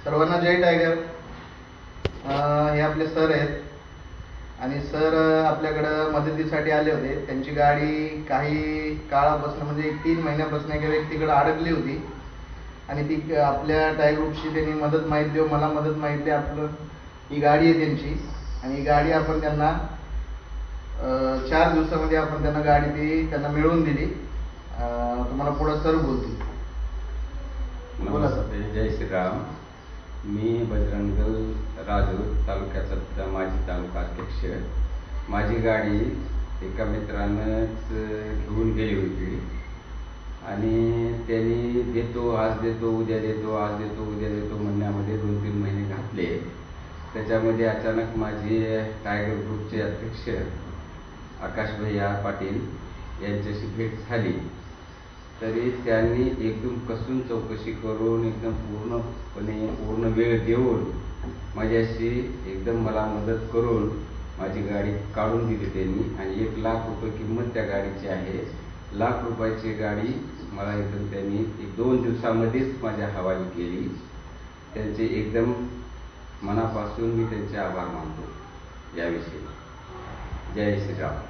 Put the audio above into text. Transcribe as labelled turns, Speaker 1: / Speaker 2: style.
Speaker 1: सर्वांना जय टायगर. हे आपले सर आहेत आणि सर आपल्याकडं मदतीसाठी आले होते. त्यांची गाडी काही काळापासून म्हणजे 3 महिन्यापासून एका व्यक्तीकडे अडकली होती आणि ती आपल्या टायगर ग्रुपशी त्यांनी मदत मागितली, मला मदत मागितली. आपलं ही गाडी आहे त्यांची आणि ही गाडी आपण त्यांना 4 दिवसामध्ये आपण त्यांना गाडी ती त्यांना मिळवून दिली. तुम्हाला पुढं सर बोलतील. बोला सर.
Speaker 2: जय श्रीराम. मी बजरंग राजूर, तालुक्याचा माजी तालुका अध्यक्ष. माझी गाडी एका मित्रानंच घेऊन गेली होती आणि त्यांनी देतो आज देतो उद्या देतो आज देतो उद्या देतो म्हणण्यामध्ये 2-3 महिने घातले. त्याच्यामध्ये अचानक माझी टायगर ग्रुपचे अध्यक्ष आकाश भैया पाटील यांच्याशी भेट झाली. तरी त्यांनी एकदम कसून चौकशी करून एकदम पूर्ण वेळ देऊन माझ्याशी एकदम मला मदत करून माझी गाडी काढून दिली त्यांनी आणि 1 लाख रुपये किंमत त्या गाडीची आहे. 1 लाख रुपयाची गाडी मला एकदम त्यांनी 1-2 दिवसामध्येच माझ्या हवाली केली. त्यांचे एकदम मनापासून मी त्यांचे आभार मानतो याविषयी. जय श्रीराम.